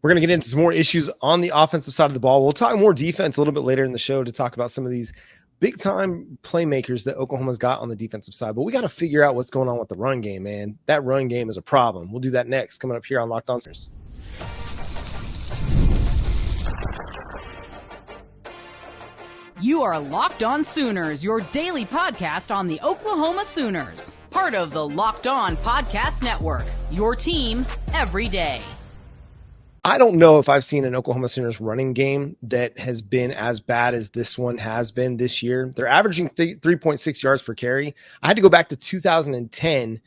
We're going to get into some more issues on the offensive side of the ball. We'll talk more defense a little bit later in the show to talk about some of these big-time playmakers that Oklahoma's got on the defensive side. But we got to figure out what's going on with the run game, man. That run game is a problem. We'll do that next, coming up here on Locked On Sooners. You are Locked On Sooners, your daily podcast on the Oklahoma Sooners. Part of the Locked On Podcast Network, your team every day. I don't know if I've seen an Oklahoma Sooners running game that has been as bad as this one has been this year. They're averaging 3.6 yards per carry. I had to go back to 2010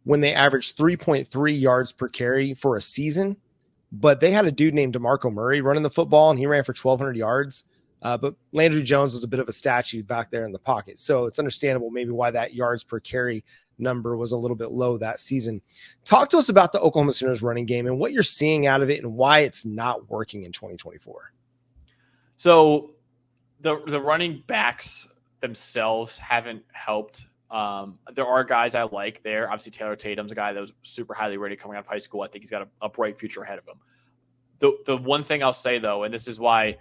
when they averaged 3.3 yards per carry for a season, but they had a dude named DeMarco Murray running the football, and he ran for 1,200 yards. But Landry Jones was a bit of a statue back there in the pocket. So it's understandable maybe why that yards per carry number was a little bit low that season. Talk to us about the Oklahoma Sooners running game and what you're seeing out of it and why it's not working in 2024. So the running backs themselves haven't helped. There are guys I like there. Obviously, Taylor Tatum's a guy that was super highly rated coming out of high school. I think he's got a bright future ahead of him. The one thing I'll say, though, and this is why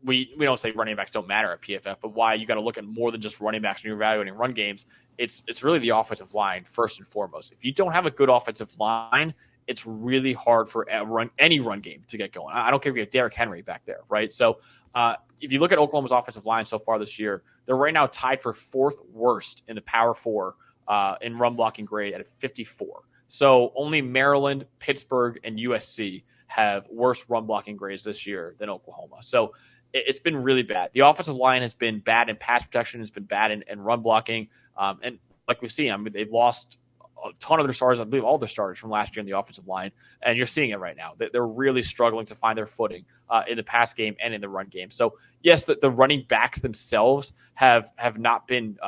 we don't say running backs don't matter at PFF, but why you got to look at more than just running backs when you're evaluating run games. It's really the offensive line first and foremost. If you don't have a good offensive line, it's really hard for any run game to get going. I don't care if you have Derrick Henry back there, right? So if you look at Oklahoma's offensive line so far this year, they're right now tied for fourth worst in the Power 4 in run blocking grade at 54. So only Maryland, Pittsburgh, and USC have worse run blocking grades this year than Oklahoma. So it's been really bad. The offensive line has been bad in pass protection, has been bad in run blocking. And like we've seen, I mean, they've lost a ton of their starters, I believe all their starters from last year in the offensive line, and you're seeing it right now. They're really struggling to find their footing in the pass game and in the run game. So yes, the running backs themselves have not been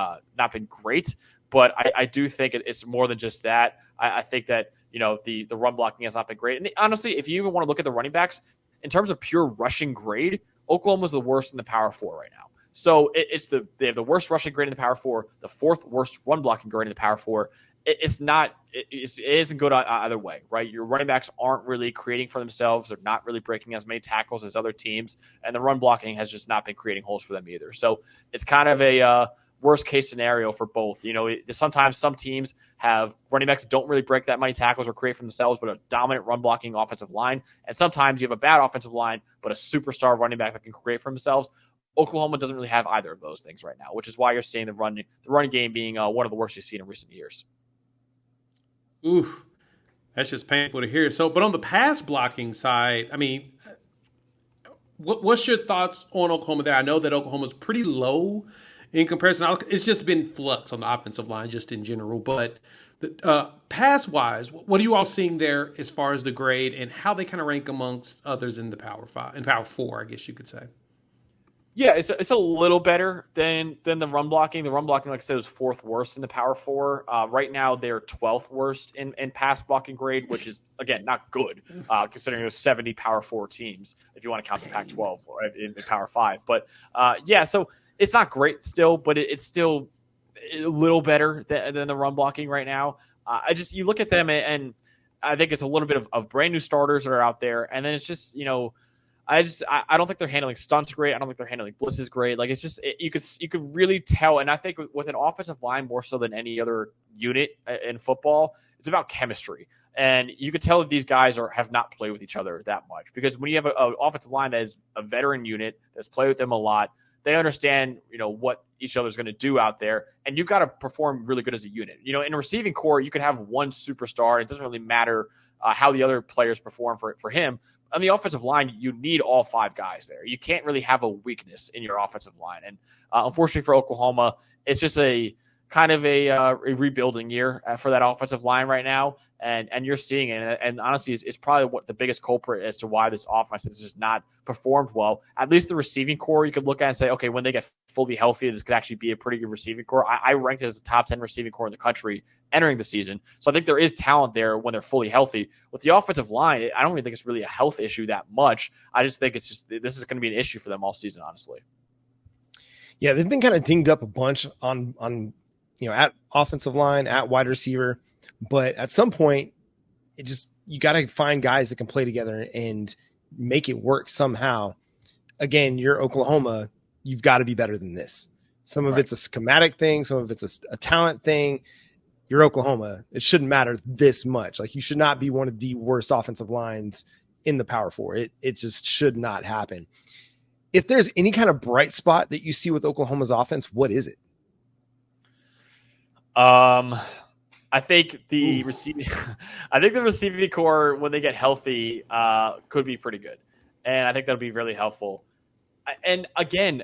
great, but I do think it's more than just that. I think that the run blocking has not been great. And honestly, if you even want to look at the running backs in terms of pure rushing grade, Oklahoma's the worst in the Power 4 right now. So they have the worst rushing grade in the Power 4, the fourth worst run blocking grade in the Power 4. It isn't good either way, right? Your running backs aren't really creating for themselves. They're not really breaking as many tackles as other teams, and the run blocking has just not been creating holes for them either. So it's kind of a worst case scenario for both. Sometimes some teams have running backs that don't really break that many tackles or create for themselves, but a dominant run blocking offensive line. And sometimes you have a bad offensive line, but a superstar running back that can create for themselves. Oklahoma doesn't really have either of those things right now, which is why you're seeing the run game being one of the worst you've seen in recent years. Ooh, that's just painful to hear. So, but on the pass blocking side, I mean, what's your thoughts on Oklahoma there? I know that Oklahoma's pretty low in comparison. It's just been flux on the offensive line just in general. But pass-wise, what are you all seeing there as far as the grade and how they kind of rank amongst others in the Power 5 and Power 4, I guess you could say? Yeah, it's a little better than the run blocking. The run blocking, like I said, was fourth worst in the Power 4. Right now, they're 12th worst in pass blocking grade, which is, again, not good, considering there's 70 Power 4 teams, if you want to count the Pac-12 in Power 5. But, so it's not great still, but it's still a little better than the run blocking right now. You look at them, and I think it's a little bit of brand new starters that are out there, and then it's just, I don't think they're handling stunts great. I don't think they're handling blitzes great. Like, it's just you could really tell. And I think with an offensive line more so than any other unit in football, it's about chemistry. And you could tell that these guys have not played with each other that much, because when you have an offensive line that is a veteran unit that's played with them a lot, they understand what each other's going to do out there, and you've got to perform really good as a unit. In a receiving core, you could have one superstar. It doesn't really matter how the other players perform for him. On the offensive line, you need all five guys there. You can't really have a weakness in your offensive line. And unfortunately for Oklahoma, it's just a kind of a rebuilding year for that offensive line right now. And you're seeing it. And honestly, it's probably what the biggest culprit as to why this offense has just not performed well. At least the receiving core, you could look at and say, okay, when they get fully healthy, this could actually be a pretty good receiving core. I ranked it as a top 10 receiving core in the country entering the season. So I think there is talent there when they're fully healthy. With the offensive line, I don't even think it's really a health issue that much. I just think this is going to be an issue for them all season, honestly. Yeah, they've been kind of dinged up a bunch on at offensive line, at wide receiver. But at some point, you got to find guys that can play together and make it work somehow. Again, you're Oklahoma. You've got to be better than this. Some of it's a schematic thing. Some of it's a talent thing. You're Oklahoma. It shouldn't matter this much. Like, you should not be one of the worst offensive lines in the Power Four. It just should not happen. If there's any kind of bright spot that you see with Oklahoma's offense, what is it? I think the receiving core, when they get healthy, could be pretty good, and I think that'll be really helpful. And again,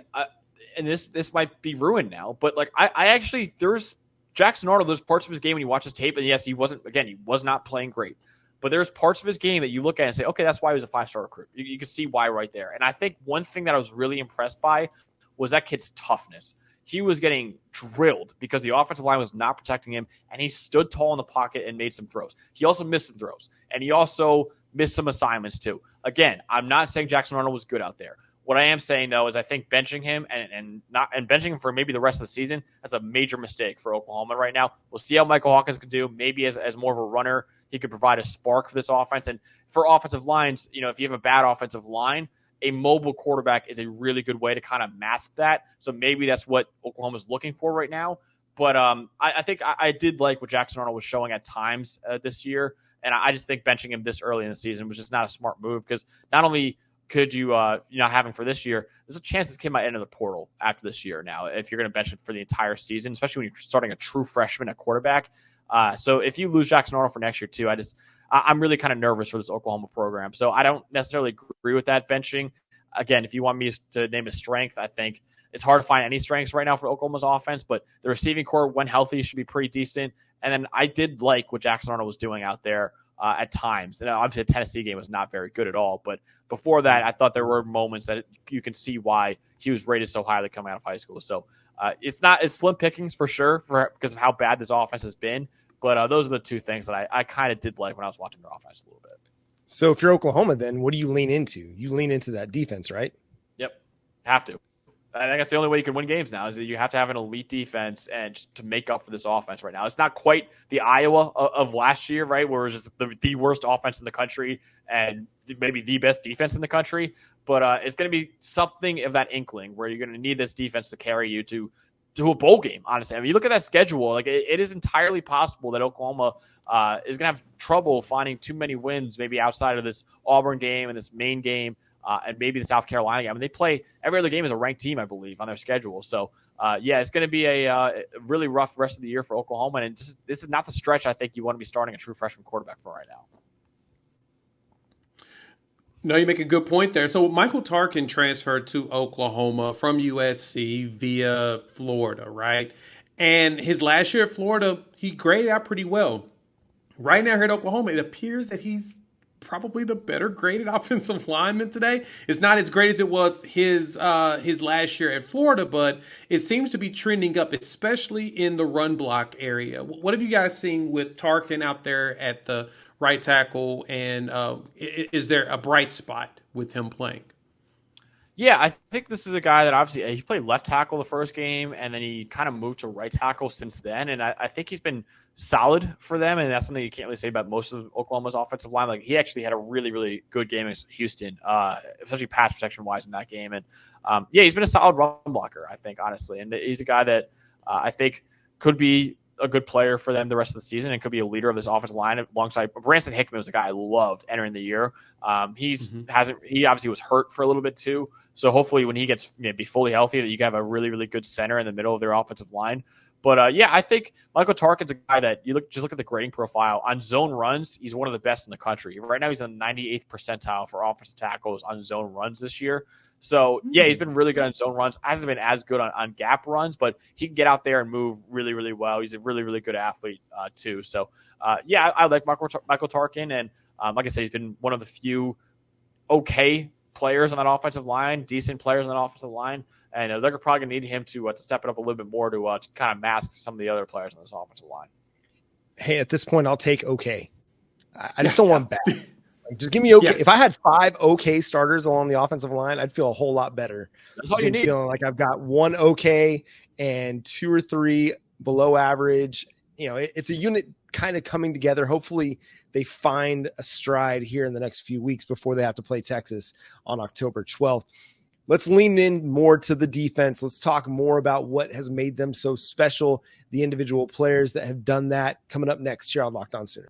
and this might be ruined now, but like I actually, there's Jackson Arnold. There's parts of his game when you watch his tape, and yes, he was not playing great, but there's parts of his game that you look at and say, okay, that's why he was a 5-star recruit. You can see why right there. And I think one thing that I was really impressed by was that kid's toughness. He was getting drilled because the offensive line was not protecting him, and he stood tall in the pocket and made some throws. He also missed some throws, and he also missed some assignments too. Again, I'm not saying Jackson Arnold was good out there. What I am saying, though, is I think benching him and benching him for maybe the rest of the season, that's a major mistake for Oklahoma right now. We'll see how Michael Hawkins can do. Maybe as more of a runner, he could provide a spark for this offense. And for offensive lines, if you have a bad offensive line, a mobile quarterback is a really good way to kind of mask that. So maybe that's what Oklahoma's looking for right now. But I think I did like what Jackson Arnold was showing at times this year. And I just think benching him this early in the season was just not a smart move, because not only could you not have him for this year, there's a chance this kid might enter the portal after this year now, if you're going to bench him for the entire season, especially when you're starting a true freshman at quarterback. So if you lose Jackson Arnold for next year too, I'm really kind of nervous for this Oklahoma program. So I don't necessarily agree with that benching. Again, if you want me to name a strength, I think it's hard to find any strengths right now for Oklahoma's offense, but the receiving core, when healthy, should be pretty decent. And then I did like what Jackson Arnold was doing out there at times. And obviously the Tennessee game was not very good at all. But before that, I thought there were moments that you can see why he was rated so highly coming out of high school. So it's slim pickings for sure because of how bad this offense has been. But those are the two things that I kind of did like when I was watching their offense a little bit. So if you're Oklahoma, then what do you lean into? You lean into that defense, right? Yep. Have to. I think that's the only way you can win games now, is that you have to have an elite defense and just to make up for this offense right now. It's not quite the Iowa of last year, right, where it was just the worst offense in the country and maybe the best defense in the country. But it's going to be something of that inkling where you're going to need this defense to carry you to a bowl game, honestly. I mean, you look at that schedule, like it is entirely possible that Oklahoma is going to have trouble finding too many wins, maybe outside of this Auburn game and this Maine game. And maybe the South Carolina game. I mean, they play every other game as a ranked team, I believe, on their schedule. So, it's going to be a really rough rest of the year for Oklahoma. And this is not the stretch I think you want to be starting a true freshman quarterback for right now. No, you make a good point there. So Michael Tarkin transferred to Oklahoma from USC via Florida, right? And his last year at Florida, he graded out pretty well. Right now here at Oklahoma, it appears that he's probably the better graded offensive lineman today. It's not as great as it was his last year at Florida, but it seems to be trending up, especially in the run block area. What have you guys seen with Tarkin out there at the right tackle, and is there a bright spot with him playing? Yeah, I think this is a guy that obviously he played left tackle the first game, and then he kind of moved to right tackle since then. And I think he's been solid for them, and that's something you can't really say about most of Oklahoma's offensive line. Like, he actually had a really, really good game against Houston, especially pass protection wise in that game. And he's been a solid run blocker, I think, honestly. And he's a guy that I think could be a good player for them the rest of the season and could be a leader of this offensive line alongside Branson Hickman. Was a guy I loved entering the year. He obviously was hurt for a little bit too. So hopefully when he gets be fully healthy, that you can have a really, really good center in the middle of their offensive line. But I think Michael Tarkin's a guy that just look at the grading profile on zone runs. He's one of the best in the country. Right now he's on the 98th percentile for offensive tackles on zone runs this year. So he's been really good on zone runs. Hasn't been as good on gap runs, but he can get out there and move really, really well. He's a really, really good athlete too. So I like Michael Tarkin, and like I said, he's been one of the few okay players on that offensive line, decent players on that offensive line. And they're probably going to need him to step it up a little bit more to kind of mask some of the other players on this offensive line. Hey, at this point, I'll take okay. I just don't want bad. Like, just give me okay. Yeah. If I had 5 okay starters along the offensive line, I'd feel a whole lot better. That's all you need. Feeling like I've got 1 okay and 2 or 3 below average. It's a unit kind of coming together. Hopefully they find a stride here in the next few weeks before they have to play Texas on October 12th. Let's lean in more to the defense. Let's talk more about what has made them so special, the individual players that have done that, coming up next here on Locked On Sooners.